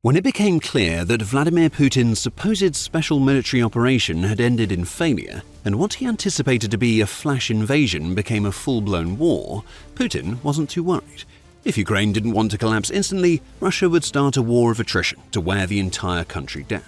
When it became clear that Vladimir Putin's supposed special military operation had ended in failure, and what he anticipated to be a flash invasion became a full-blown war, Putin wasn't too worried. If Ukraine didn't want to collapse instantly, Russia would start a war of attrition to wear the entire country down.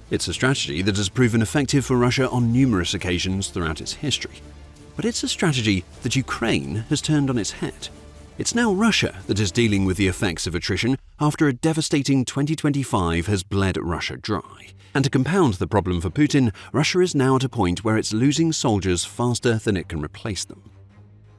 It's a strategy that has proven effective for Russia on numerous occasions throughout its history. But it's a strategy that Ukraine has turned on its head. It's now Russia that is dealing with the effects of attrition after a devastating 2025 has bled Russia dry. And to compound the problem for Putin, Russia is now at a point where it's losing soldiers faster than it can replace them.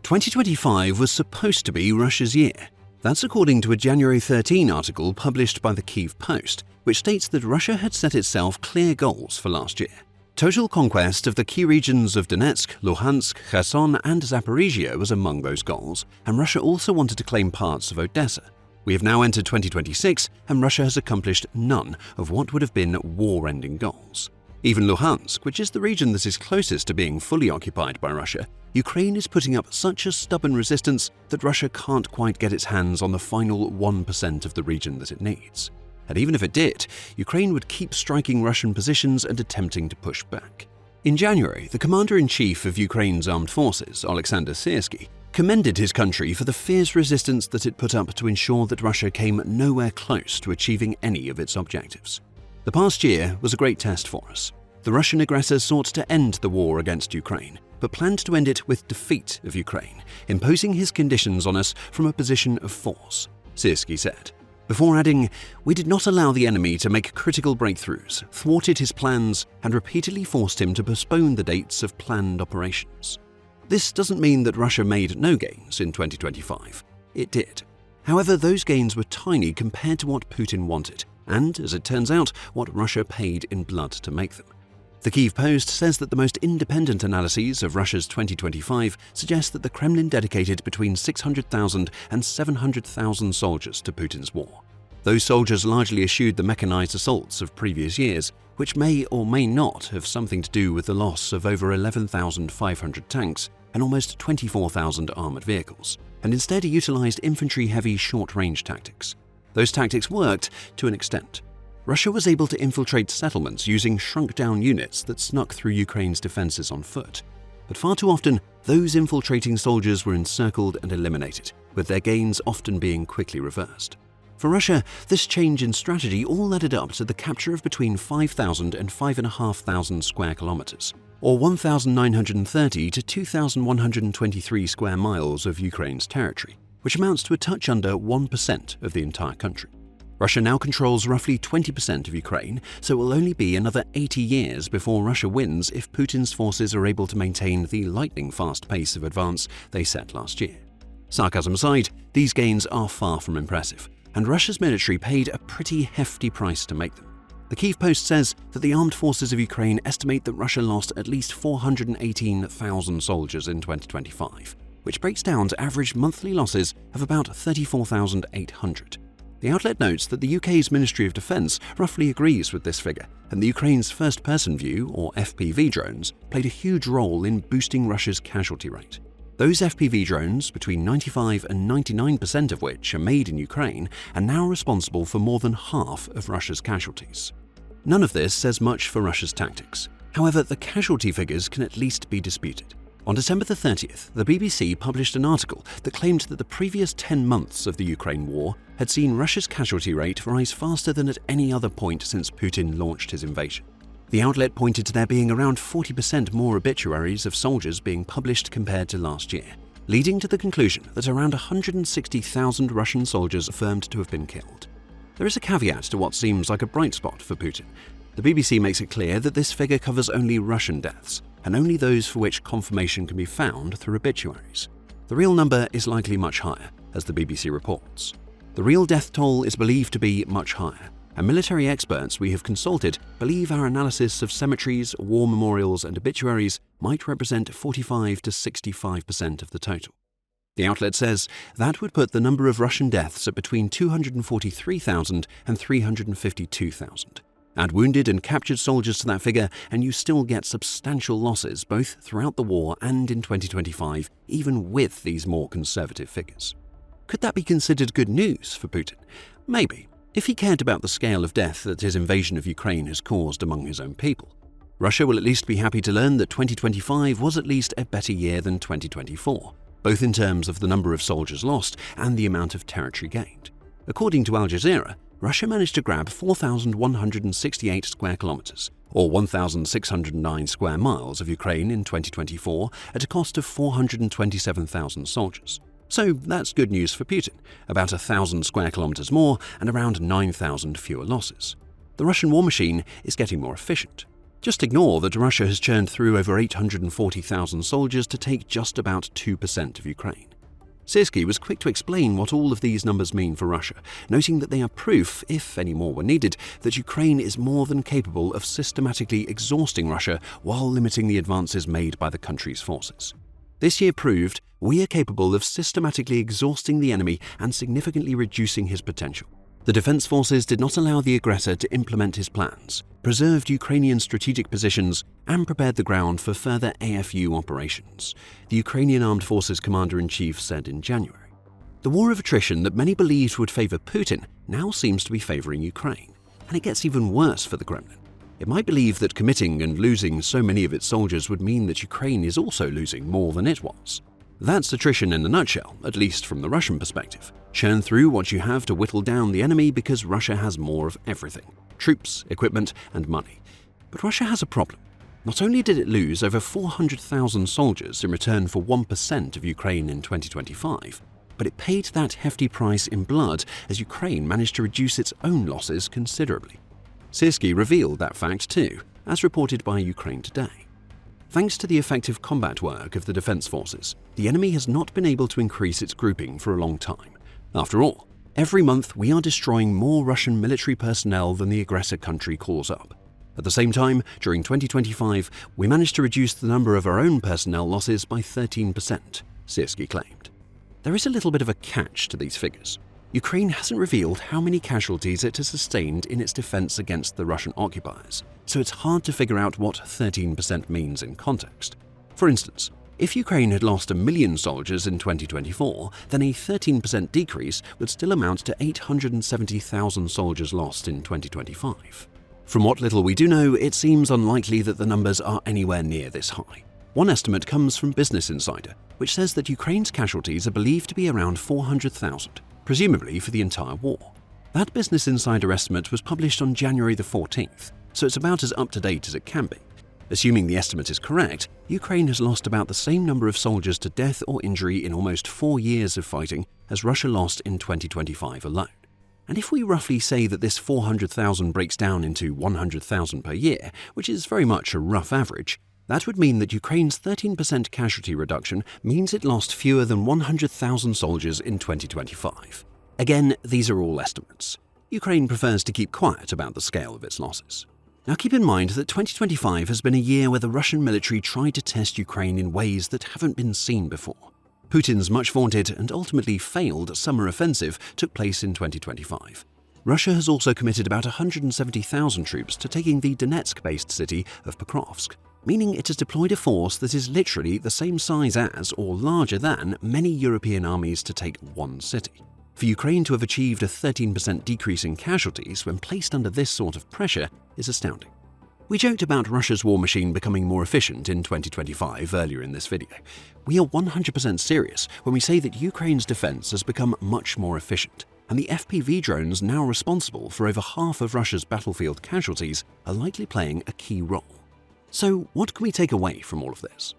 2025 was supposed to be Russia's year. That's according to a January 13 article published by the Kyiv Post, which states that Russia had set itself clear goals for last year. Total conquest of the key regions of Donetsk, Luhansk, Kherson and Zaporizhia was among those goals, and Russia also wanted to claim parts of Odessa. We have now entered 2026, and Russia has accomplished none of what would have been war-ending goals. Even Luhansk, which is the region that is closest to being fully occupied by Russia, Ukraine is putting up such a stubborn resistance that Russia can't quite get its hands on the final 1% of the region that it needs. And even if it did, Ukraine would keep striking Russian positions and attempting to push back. In January, the commander-in-chief of Ukraine's armed forces, Alexander Syrskyi, commended his country for the fierce resistance that it put up to ensure that Russia came nowhere close to achieving any of its objectives. The past year was a great test for us. The Russian aggressor sought to end the war against Ukraine, but planned to end it with defeat of Ukraine, imposing his conditions on us from a position of force, Syrskyi said. Before adding, "We did not allow the enemy to make critical breakthroughs, thwarted his plans, and repeatedly forced him to postpone the dates of planned operations." This doesn't mean that Russia made no gains in 2025. It did. However, those gains were tiny compared to what Putin wanted, and, as it turns out, what Russia paid in blood to make them. The Kyiv Post says that the most independent analyses of Russia's 2025 suggest that the Kremlin dedicated between 600,000 and 700,000 soldiers to Putin's war. Those soldiers largely eschewed the mechanized assaults of previous years, which may or may not have something to do with the loss of over 11,500 tanks and almost 24,000 armored vehicles, and instead utilized infantry-heavy short-range tactics. Those tactics worked to an extent. Russia was able to infiltrate settlements using shrunk-down units that snuck through Ukraine's defenses on foot. But far too often, those infiltrating soldiers were encircled and eliminated, with their gains often being quickly reversed. For Russia, this change in strategy all added up to the capture of between 5,000 and 5,500 square kilometers, or 1,930 to 2,123 square miles of Ukraine's territory, which amounts to a touch under 1% of the entire country. Russia now controls roughly 20% of Ukraine, so it will only be another 80 years before Russia wins if Putin's forces are able to maintain the lightning-fast pace of advance they set last year. Sarcasm aside, these gains are far from impressive, and Russia's military paid a pretty hefty price to make them. The Kyiv Post says that the armed forces of Ukraine estimate that Russia lost at least 418,000 soldiers in 2025, which breaks down to average monthly losses of about 34,800. The outlet notes that the UK's Ministry of Defence roughly agrees with this figure, and the Ukraine's first-person view, or FPV drones, played a huge role in boosting Russia's casualty rate. Those FPV drones, between 95 and 99% of which are made in Ukraine, are now responsible for more than half of Russia's casualties. None of this says much for Russia's tactics. However, the casualty figures can at least be disputed. On December 30th, the BBC published an article that claimed that the previous 10 months of the Ukraine war had seen Russia's casualty rate rise faster than at any other point since Putin launched his invasion. The outlet pointed to there being around 40% more obituaries of soldiers being published compared to last year, leading to the conclusion that around 160,000 Russian soldiers affirmed to have been killed. There is a caveat to what seems like a bright spot for Putin. The BBC makes it clear that this figure covers only Russian deaths, and only those for which confirmation can be found through obituaries. The real number is likely much higher, as the BBC reports. The real death toll is believed to be much higher, and military experts we have consulted believe our analysis of cemeteries, war memorials and obituaries might represent 45 to 65% of the total. The outlet says that would put the number of Russian deaths at between 243,000 and 352,000. Add wounded and captured soldiers to that figure, and you still get substantial losses both throughout the war and in 2025, even with these more conservative figures. Could that be considered good news for Putin? Maybe. if he cared about the scale of death that his invasion of Ukraine has caused among his own people. Russia will at least be happy to learn that 2025 was at least a better year than 2024, both in terms of the number of soldiers lost and the amount of territory gained. According to Al Jazeera, Russia managed to grab 4,168 square kilometers, or 1,609 square miles of Ukraine in 2024 at a cost of 427,000 soldiers. So that's good news for Putin, about 1,000 square kilometers more and around 9,000 fewer losses. The Russian war machine is getting more efficient. Just ignore that Russia has churned through over 840,000 soldiers to take just about 2% of Ukraine. Syrskyi was quick to explain what all of these numbers mean for Russia, noting that they are proof, if any more were needed, that Ukraine is more than capable of systematically exhausting Russia while limiting the advances made by the country's forces. This year proved we are capable of systematically exhausting the enemy and significantly reducing his potential. The defense forces did not allow the aggressor to implement his plans, preserved Ukrainian strategic positions, and prepared the ground for further AFU operations, the Ukrainian Armed Forces Commander-in-Chief said in January. The war of attrition that many believed would favor Putin now seems to be favoring Ukraine, and it gets even worse for the Kremlin. It might believe that committing and losing so many of its soldiers would mean that Ukraine is also losing more than it was. That's attrition in a nutshell, at least from the Russian perspective. Churn through what you have to whittle down the enemy because Russia has more of everything: troops, equipment, and money. But Russia has a problem. Not only did it lose over 400,000 soldiers in return for 1% of Ukraine in 2025, but it paid that hefty price in blood as Ukraine managed to reduce its own losses considerably. Syrskyi revealed that fact too, as reported by Ukraine Today. Thanks to the effective combat work of the defense forces, the enemy has not been able to increase its grouping for a long time. After all, every month we are destroying more Russian military personnel than the aggressor country calls up. At the same time, during 2025, we managed to reduce the number of our own personnel losses by 13%, Syrskyi claimed. There is a little bit of a catch to these figures. Ukraine hasn't revealed how many casualties it has sustained in its defense against the Russian occupiers, so it's hard to figure out what 13% means in context. For instance, if Ukraine had lost 1 million soldiers in 2024, then a 13% decrease would still amount to 870,000 soldiers lost in 2025. From what little we do know, it seems unlikely that the numbers are anywhere near this high. One estimate comes from Business Insider, which says that Ukraine's casualties are believed to be around 400,000, presumably for the entire war. That Business Insider estimate was published on January the 14th, so it's about as up-to-date as it can be. Assuming the estimate is correct, Ukraine has lost about the same number of soldiers to death or injury in almost 4 years of fighting as Russia lost in 2025 alone. And if we roughly say that this 400,000 breaks down into 100,000 per year, which is very much a rough average, that would mean that Ukraine's 13% casualty reduction means it lost fewer than 100,000 soldiers in 2025. Again, these are all estimates. Ukraine prefers to keep quiet about the scale of its losses. Now keep in mind that 2025 has been a year where the Russian military tried to test Ukraine in ways that haven't been seen before. Putin's much vaunted and ultimately failed summer offensive took place in 2025. Russia has also committed about 170,000 troops to taking the Donetsk-based city of Pokrovsk, meaning it has deployed a force that is literally the same size as or larger than many European armies to take one city. For Ukraine to have achieved a 13% decrease in casualties when placed under this sort of pressure is astounding. We joked about Russia's war machine becoming more efficient in 2025 earlier in this video. We are 100% serious when we say that Ukraine's defense has become much more efficient, and the FPV drones now responsible for over half of Russia's battlefield casualties are likely playing a key role. So what can we take away from all of this?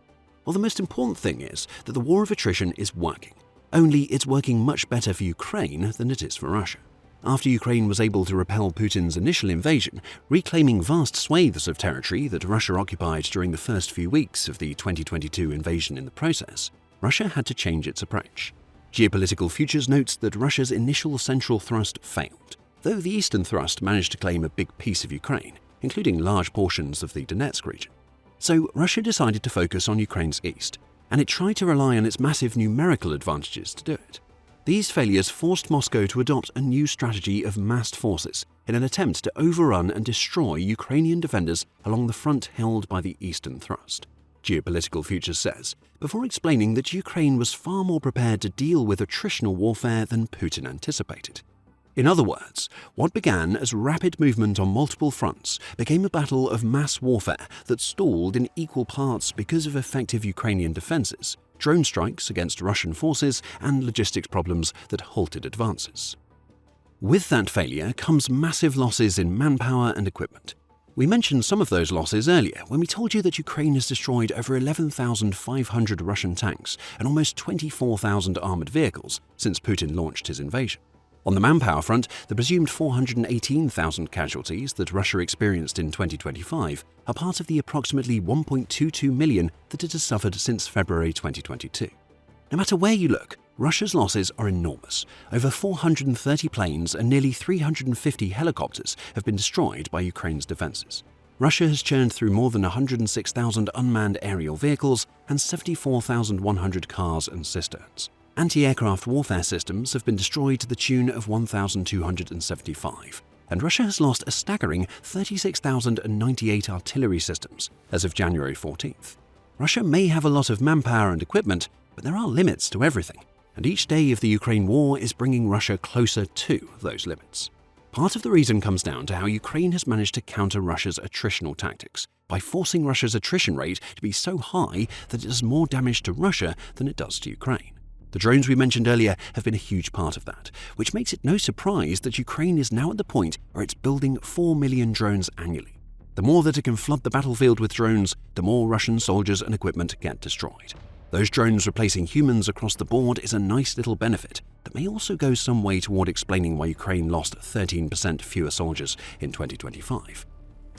Well, the most important thing is that the war of attrition is working. Only it's working much better for Ukraine than it is for Russia. After Ukraine was able to repel Putin's initial invasion, reclaiming vast swathes of territory that Russia occupied during the first few weeks of the 2022 invasion in the process, Russia had to change its approach. Geopolitical Futures notes that Russia's initial central thrust failed, though the eastern thrust managed to claim a big piece of Ukraine, including large portions of the Donetsk region. So Russia decided to focus on Ukraine's east, and it tried to rely on its massive numerical advantages to do it. These failures forced Moscow to adopt a new strategy of massed forces in an attempt to overrun and destroy Ukrainian defenders along the front held by the eastern thrust. Geopolitical Futures says, before explaining that Ukraine was far more prepared to deal with attritional warfare than Putin anticipated. In other words, what began as rapid movement on multiple fronts became a battle of mass warfare that stalled in equal parts because of effective Ukrainian defenses, drone strikes against Russian forces, and logistics problems that halted advances. With that failure comes massive losses in manpower and equipment. We mentioned some of those losses earlier when we told you that Ukraine has destroyed over 11,500 Russian tanks and almost 24,000 armored vehicles since Putin launched his invasion. On the manpower front, the presumed 418,000 casualties that Russia experienced in 2025 are part of the approximately 1.22 million that it has suffered since February 2022. No matter where you look, Russia's losses are enormous. Over 430 planes and nearly 350 helicopters have been destroyed by Ukraine's defenses. Russia has churned through more than 106,000 unmanned aerial vehicles and 74,100 cars and cisterns. Anti-aircraft warfare systems have been destroyed to the tune of 1,275, and Russia has lost a staggering 36,098 artillery systems as of January 14th. Russia may have a lot of manpower and equipment, but there are limits to everything, and each day of the Ukraine war is bringing Russia closer to those limits. Part of the reason comes down to how Ukraine has managed to counter Russia's attritional tactics by forcing Russia's attrition rate to be so high that it does more damage to Russia than it does to Ukraine. The drones we mentioned earlier have been a huge part of that, which makes it no surprise that Ukraine is now at the point where it's building 4 million drones annually. The more that it can flood the battlefield with drones, the more Russian soldiers and equipment get destroyed. Those drones replacing humans across the board is a nice little benefit that may also go some way toward explaining why Ukraine lost 13% fewer soldiers in 2025.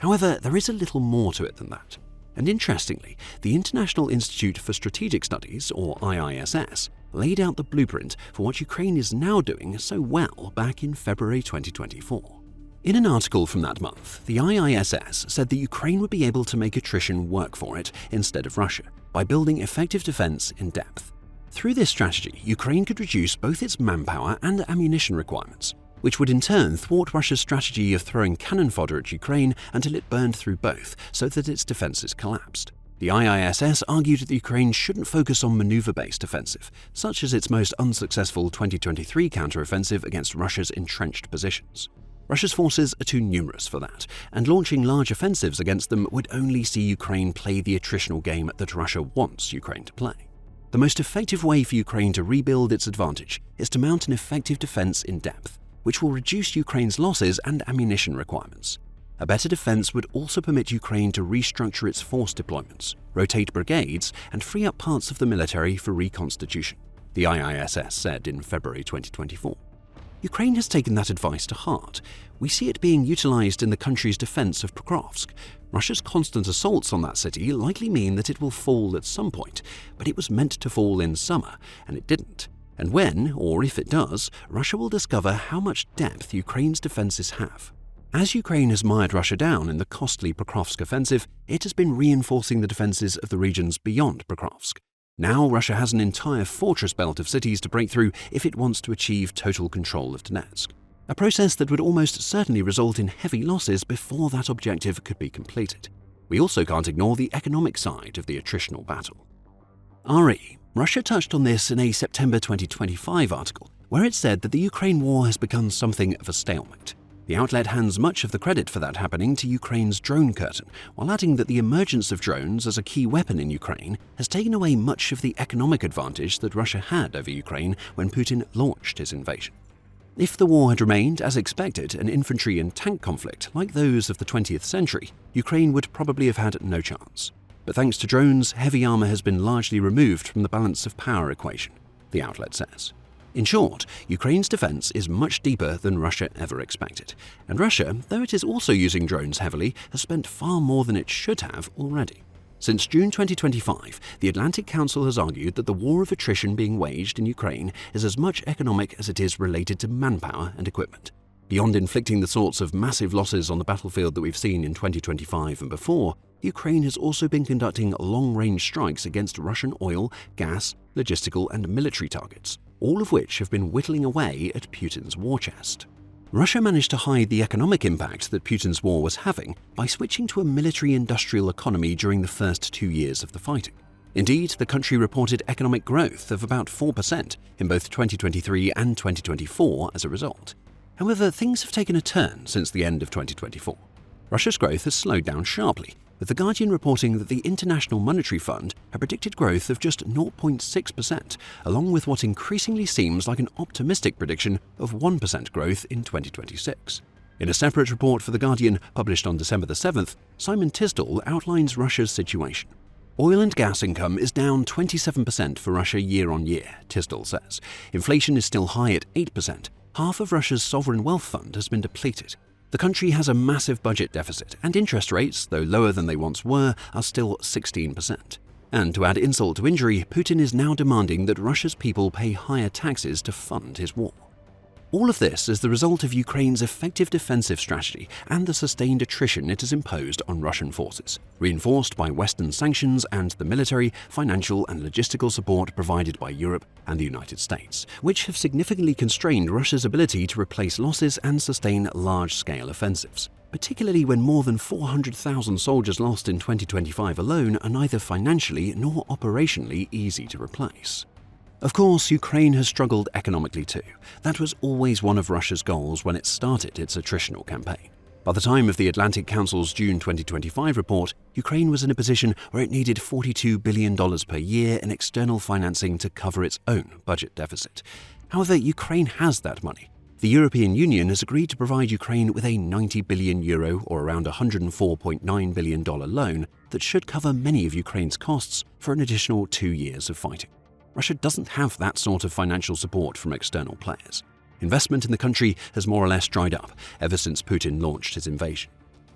However, there is a little more to it than that. And interestingly, the International Institute for Strategic Studies, or IISS, laid out the blueprint for what Ukraine is now doing so well back in February 2024. In an article from that month, the IISS said that Ukraine would be able to make attrition work for it instead of Russia by building effective defense in depth. Through this strategy, Ukraine could reduce both its manpower and ammunition requirements, which would in turn thwart Russia's strategy of throwing cannon fodder at Ukraine until it burned through both so that its defenses collapsed. The IISS argued that Ukraine shouldn't focus on maneuver-based offensive, such as its most unsuccessful 2023 counteroffensive against Russia's entrenched positions. Russia's forces are too numerous for that, and launching large offensives against them would only see Ukraine play the attritional game that Russia wants Ukraine to play. The most effective way for Ukraine to rebuild its advantage is to mount an effective defense in depth, which will reduce Ukraine's losses and ammunition requirements. A better defense would also permit Ukraine to restructure its force deployments, rotate brigades, and free up parts of the military for reconstitution, the IISS said in February 2024. Ukraine has taken that advice to heart. We see it being utilized in the country's defense of Pokrovsk. Russia's constant assaults on that city likely mean that it will fall at some point, but it was meant to fall in summer, and it didn't. And when, or if it does, Russia will discover how much depth Ukraine's defenses have. As Ukraine has mired Russia down in the costly Pokrovsk offensive, it has been reinforcing the defenses of the regions beyond Pokrovsk. Now Russia has an entire fortress belt of cities to break through if it wants to achieve total control of Donetsk, a process that would almost certainly result in heavy losses before that objective could be completed. We also can't ignore the economic side of the attritional battle. Russia touched on this in a September 2025 article, where it said that the Ukraine war has become something of a stalemate. The outlet hands much of the credit for that happening to Ukraine's drone curtain, while adding that the emergence of drones as a key weapon in Ukraine has taken away much of the economic advantage that Russia had over Ukraine when Putin launched his invasion. If the war had remained, as expected, an infantry and tank conflict like those of the 20th century, Ukraine would probably have had no chance. But thanks to drones, heavy armor has been largely removed from the balance of power equation, the outlet says. In short, Ukraine's defense is much deeper than Russia ever expected, and Russia, though it is also using drones heavily, has spent far more than it should have already. Since June 2025, the Atlantic Council has argued that the war of attrition being waged in Ukraine is as much economic as it is related to manpower and equipment. Beyond inflicting the sorts of massive losses on the battlefield that we've seen in 2025 and before, Ukraine has also been conducting long-range strikes against Russian oil, gas, logistical and military targets, all of which have been whittling away at Putin's war chest. Russia managed to hide the economic impact that Putin's war was having by switching to a military-industrial economy during the first 2 years of the fighting. Indeed, the country reported economic growth of about 4% in both 2023 and 2024 as a result. However, things have taken a turn since the end of 2024. Russia's growth has slowed down sharply, with The Guardian reporting that the International Monetary Fund had predicted growth of just 0.6%, along with what increasingly seems like an optimistic prediction of 1% growth in 2026. In a separate report for The Guardian, published on December the 7th, Simon Tisdall outlines Russia's situation. Oil and gas income is down 27% for Russia year on year, Tisdall says. Inflation is still high at 8%. Half of Russia's sovereign wealth fund has been depleted. The country has a massive budget deficit, and interest rates, though lower than they once were, are still 16%. And to add insult to injury, Putin is now demanding that Russia's people pay higher taxes to fund his war. All of this is the result of Ukraine's effective defensive strategy and the sustained attrition it has imposed on Russian forces, reinforced by Western sanctions and the military, financial and logistical support provided by Europe and the United States, which have significantly constrained Russia's ability to replace losses and sustain large-scale offensives, particularly when more than 400,000 soldiers lost in 2025 alone are neither financially nor operationally easy to replace. Of course, Ukraine has struggled economically too. That was always one of Russia's goals when it started its attritional campaign. By the time of the Atlantic Council's June 2025 report, Ukraine was in a position where it needed $42 billion per year in external financing to cover its own budget deficit. However, Ukraine has that money. The European Union has agreed to provide Ukraine with a €90 billion or around $104.9 billion loan that should cover many of Ukraine's costs for an additional 2 years of fighting. Russia doesn't have that sort of financial support from external players. Investment in the country has more or less dried up ever since Putin launched his invasion.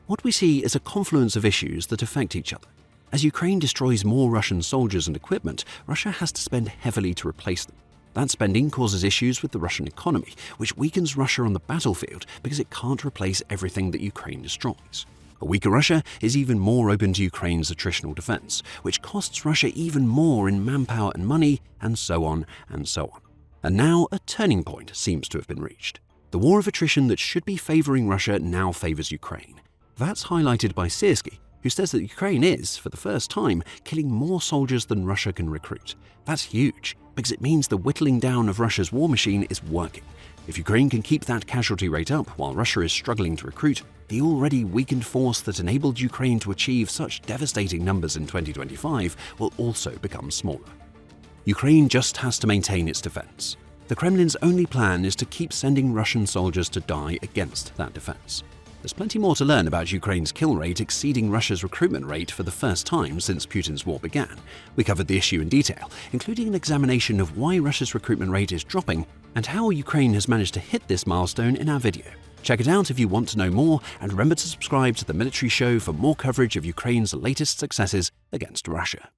What we see is a confluence of issues that affect each other. As Ukraine destroys more Russian soldiers and equipment, Russia has to spend heavily to replace them. That spending causes issues with the Russian economy, which weakens Russia on the battlefield because it can't replace everything that Ukraine destroys. A weaker Russia is even more open to Ukraine's attritional defense, which costs Russia even more in manpower and money, and so on and so on. And now a turning point seems to have been reached. The war of attrition that should be favoring Russia now favors Ukraine. That's highlighted by Siersky, who says that Ukraine is, for the first time, killing more soldiers than Russia can recruit. That's huge, because it means the whittling down of Russia's war machine is working. If Ukraine can keep that casualty rate up while Russia is struggling to recruit, the already weakened force that enabled Ukraine to achieve such devastating numbers in 2025 will also become smaller. Ukraine just has to maintain its defense. The Kremlin's only plan is to keep sending Russian soldiers to die against that defense. There's plenty more to learn about Ukraine's kill rate exceeding Russia's recruitment rate for the first time since Putin's war began. We covered the issue in detail, including an examination of why Russia's recruitment rate is dropping and how Ukraine has managed to hit this milestone in our video. Check it out if you want to know more, and remember to subscribe to The Military Show for more coverage of Ukraine's latest successes against Russia.